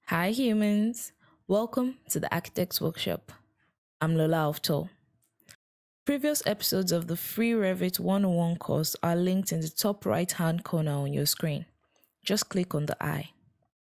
Hi humans, welcome to the Architects Workshop. I'm Lola Ofto. Previous episodes of the free Revit 101 course are linked in the top right hand corner on your screen. Just click on the eye.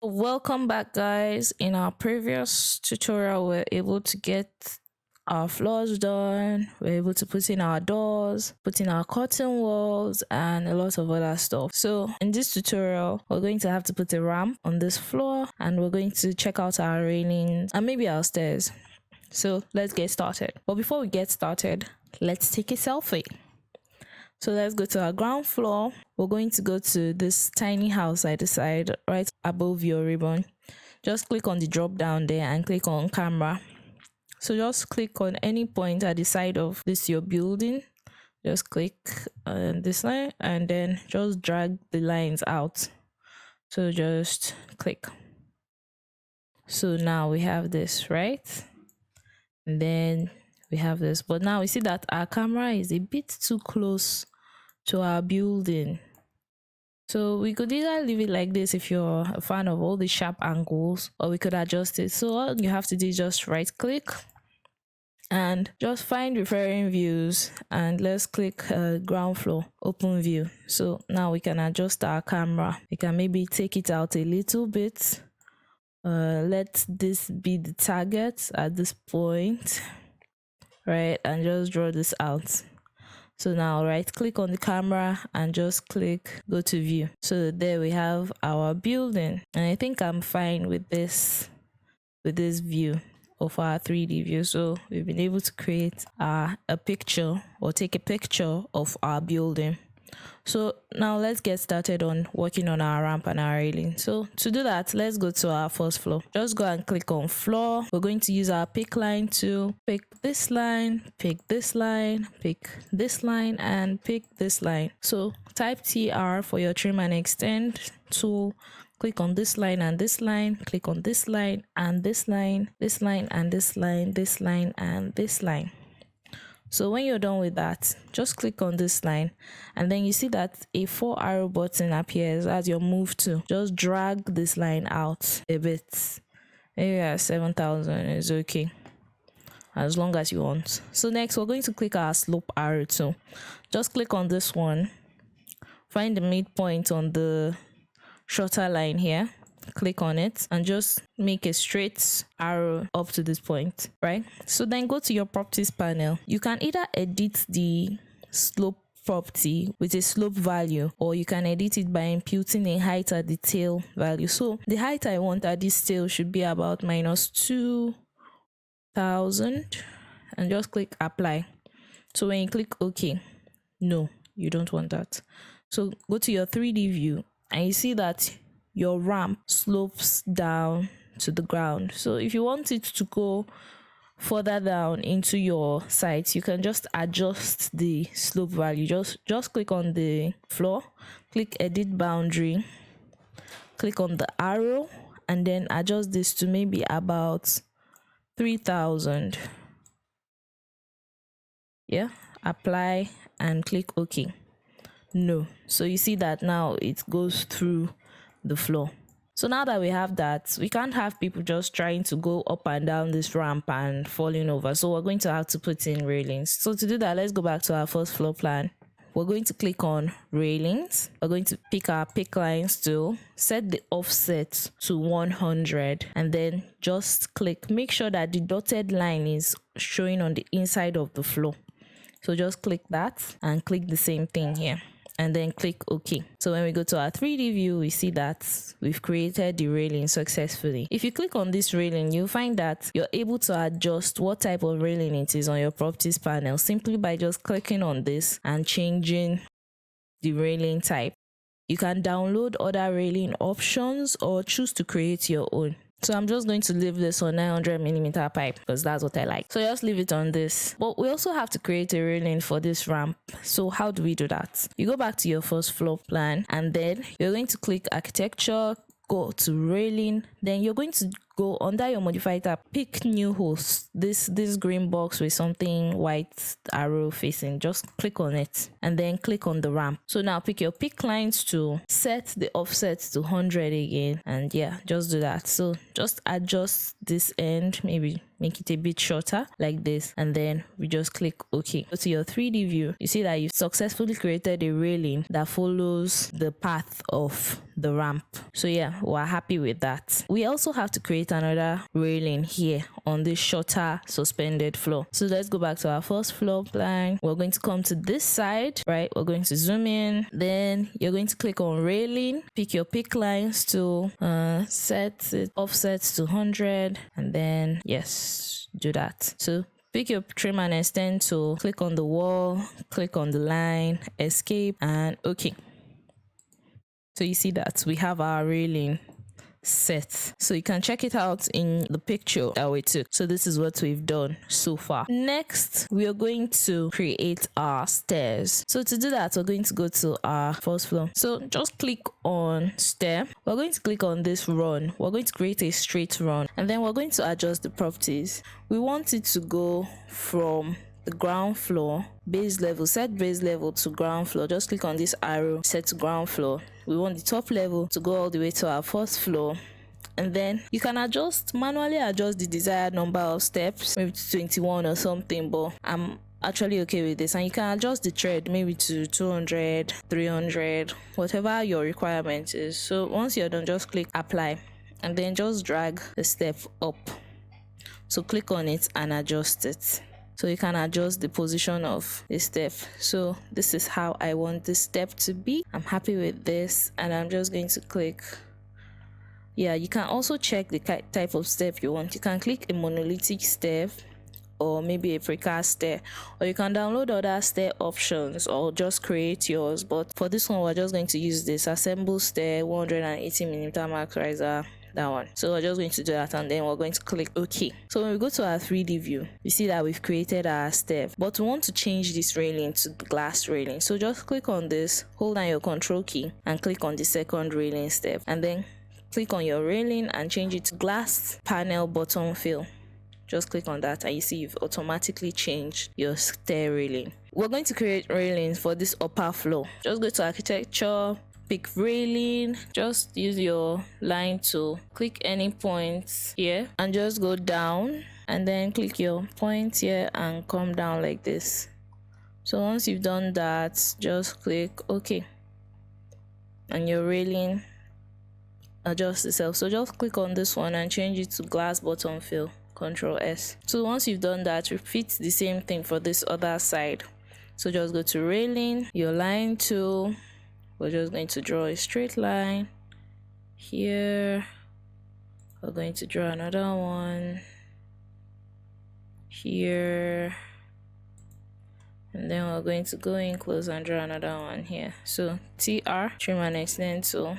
Welcome back guys. In our previous tutorial, we're able to get our floors done, we're able to put in our doors, put in our curtain walls, and a lot of other stuff. So in this tutorial, we're going to have to put a ramp on this floor, and we're going to check out our railings and maybe our stairs. So let's get started. But before we get started, let's take a selfie. So let's go to our ground floor. We're going to go to this tiny house at the side right above your ribbon. Just click on the drop down there and click on camera. So just click on any point at the side of this your building. Just click on this line and then just drag the lines out. So just click. So now we have this, right? And then we have this, but now we see that our camera is a bit too close to our building. So we could either leave it like this if you're a fan of all the sharp angles, or we could adjust it. So all you have to do is just right click and just find referring views, and let's click ground floor open view. So now we can adjust our camera. We can maybe take it out a little bit. Let this be the target at this point, right? And just draw this out. So now right click on the camera and just click go to view. So there we have our building, and I think I'm fine with this view of our 3D view. So we've been able to create a picture or take a picture of our building. So now let's get started on working on our ramp and our railing. So to do that, let's go to our first floor. Just go and click on floor. We're going to use our pick line tool. Pick this line, pick this line, pick this line, and pick this line. So type TR for your trim and extend tool. Click on this line and this line, click on this line and this line, this line and this line, this line and this line. So when you're done with that, just click on this line, and then you see that a 4 arrow button appears as your move to. Just drag this line out a bit. Maybe at 7,000 is okay, as long as you want. So next we're going to click our slope arrow tool. Just click on this one, find the midpoint on the shorter line here, click on it and just make a straight arrow up to this point, right? So then go to your properties panel. You can either edit the slope property with a slope value, or you can edit it by imputing a height at the tail value. So the height I want at this tail should be about -2,000, and just click apply. So when you click OK, no, you don't want that. So go to your 3D view and you see that your ramp slopes down to the ground. So if you want it to go further down into your site, you can just adjust the slope value. Just click on the floor, click edit boundary, click on the arrow, and then adjust this to maybe about 3,000. Yeah, apply and click OK. No, so you see that now it goes through the floor. So now that we have that, we can't have people just trying to go up and down this ramp and falling over. So we're going to have to put in railings. So to do that, let's go back to our first floor plan. We're going to click on railings. We're going to pick our pick lines tool, set the offset to 100, and then just click. Make sure that the dotted line is showing on the inside of the floor. So just click that and click the same thing here, and then click OK. So when we go to our 3D view, we see that we've created the railing successfully. If you click on this railing, you'll find that you're able to adjust what type of railing it is on your properties panel simply by just clicking on this and changing the railing type. You can download other railing options or choose to create your own. So I'm just going to leave this on 900mm pipe because that's what I like. So just leave it on this. But we also have to create a railing for this ramp. So how do we do that? You go back to your first floor plan, and then you're going to click architecture, go to railing, then you're going to go under your modify tab, pick new host, this green box with something white arrow facing, just click on it and then click on the ramp. So now pick your pick lines to set the offset to 100 again, and yeah, just do that. So just adjust this end, maybe make it a bit shorter like this, and then we just click OK. Go to your 3D view, you see that you've successfully created a railing that follows the path of the ramp. So yeah, we're happy with that. We also have to create another railing here on this shorter suspended floor. So let's go back to our first floor plan. We're going to come to this side, right? We're going to zoom in, then you're going to click on railing, pick your pick lines to set it offsets to 100, and then yes, do that. So pick your trim and extend tool, click on the wall, click on the line, escape, and OK. So you see that we have our railing set. So you can check it out in the picture that we took. So this is what we've done so far. Next, we are going to create our stairs. So to do that, we're going to go to our first floor. So just click on stair. We're going to click on this run. We're going to create a straight run, and then we're going to adjust the properties. We want it to go from the ground floor base level, set base level to ground floor. Just click on this arrow, set to ground floor. We want the top level to go all the way to our first floor, and then you can manually adjust the desired number of steps, maybe to 21 or something, but I'm actually okay with this. And you can adjust the tread maybe to 200, 300, whatever your requirement is. So once you're done, just click apply, and then just drag the step up. So click on it and adjust it. So you can adjust the position of the step. So this is how I want this step to be. I'm happy with this, and I'm just going to click. Yeah, you can also check the type of step you want. You can click a monolithic step, or maybe a precast stair, or you can download other stair options or just create yours. But for this one, we're just going to use this assemble stair 180mm max riser, that one. So we're just going to do that, and then we're going to click OK. So when we go to our 3D view, you see that we've created our step, but we want to change this railing to glass railing. So just click on this, hold down your control key, and click on the second railing step, and then click on your railing and change it to glass panel bottom fill. Just click on that, and you see you've automatically changed your stair railing. We're going to create railings for this upper floor. Just go to architecture, pick railing, just use your line tool, click any points here and just go down, and then click your point here and come down like this. So once you've done that, just click OK, and your railing adjusts itself. So just click on this one and change it to glass bottom fill, Ctrl S. So once you've done that, repeat the same thing for this other side. So just go to railing, your line tool. We're just going to draw a straight line here. We're going to draw another one here, and then we're going to go in close and draw another one here. So TR, trim and extend tool,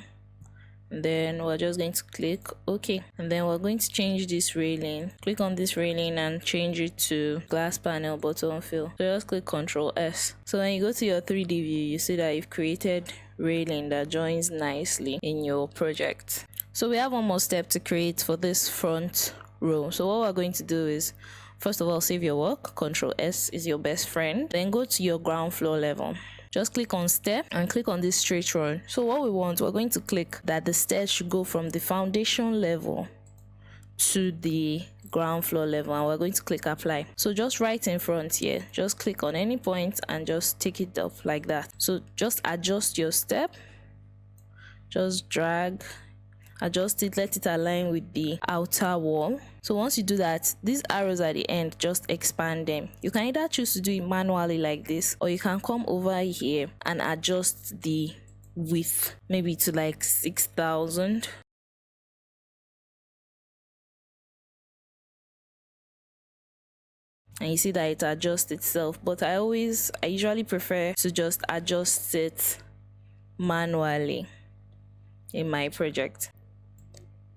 and then we're just going to click OK, and then we're going to change this railing. Click on this railing and change it to glass panel bottom fill. So just click Ctrl S. So when you go to your 3D view, you see that you've created railing that joins nicely in your project. So we have one more step to create for this front row. So what we're going to do is, first of all, save your work. Ctrl S is your best friend. Then go to your ground floor level. Just click on stair and click on this straight run. So what we want, we're going to click that the stairs should go from the foundation level to the ground floor level, and we're going to click apply. So just right in front here, just click on any point and just take it up like that. So just adjust your step, just drag, adjust it, let it align with the outer wall. So once you do that, these arrows at the end, just expand them. You can either choose to do it manually like this, or you can come over here and adjust the width maybe to like 6,000. And you see that it adjusts itself, but I usually prefer to just adjust it manually in my project.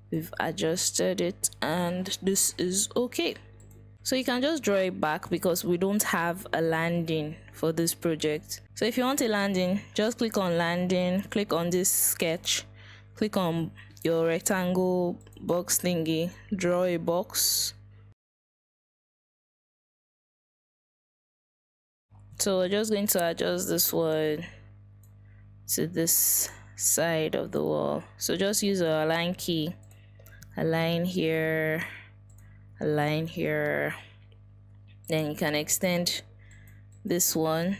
We've adjusted it and this is okay. So you can just draw it back because we don't have a landing for this project. So if you want a landing, just click on landing, click on this sketch, click on your rectangle box thingy, draw a box. So we're just going to adjust this one to this side of the wall. So just use our align key, align here, align here. Then you can extend this one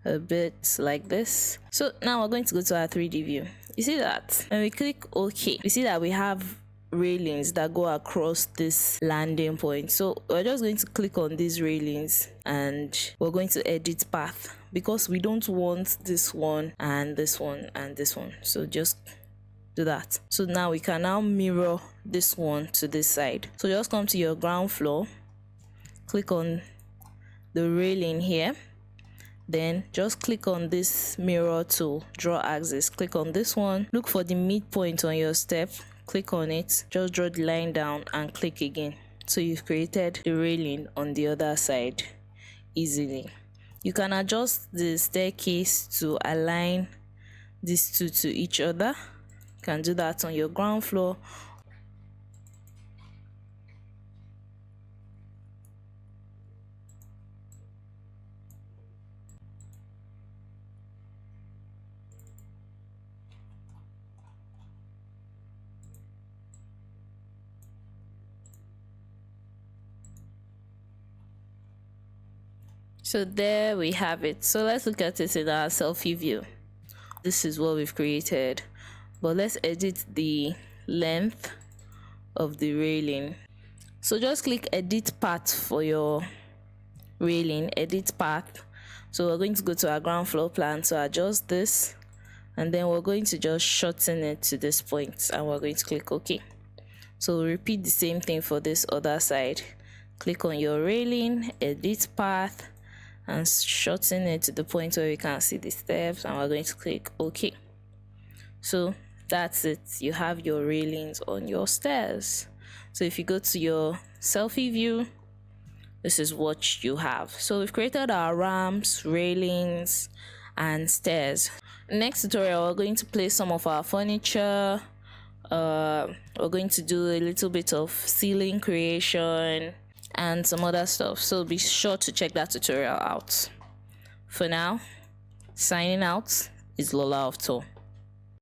a bit like this. So now we're going to go to our 3D view. You see that when we click OK, you see that we have railings that go across this landing point. So we're just going to click on these railings and we're going to edit path, because we don't want this one and this one and this one. So just do that. So now we can now mirror this one to this side. So just come to your ground floor, click on the railing here, then just click on this mirror tool, draw axis, click on this one, look for the midpoint on your step, click on it, just draw the line down and click again. So you've created the railing on the other side easily. You can adjust the staircase to align these two to each other. You can do that on your ground floor. So there we have it. So let's look at it in our selfie view. This is what we've created, but let's edit the length of the railing. So just click edit path for your railing, edit path. So we're going to go to our ground floor plan to adjust this, and then we're going to just shorten it to this point, and we're going to click OK. So repeat the same thing for this other side. Click on your railing, edit path, and shorten it to the point where we can see the steps, and we're going to click OK. So that's it. You have your railings on your stairs. So if you go to your selfie view, this is what you have. So we've created our ramps, railings, and stairs. Next tutorial, we're going to place some of our furniture. We're going to do a little bit of ceiling creation and some other stuff. So be sure to check that tutorial out. For now, signing out is Lola of Tor.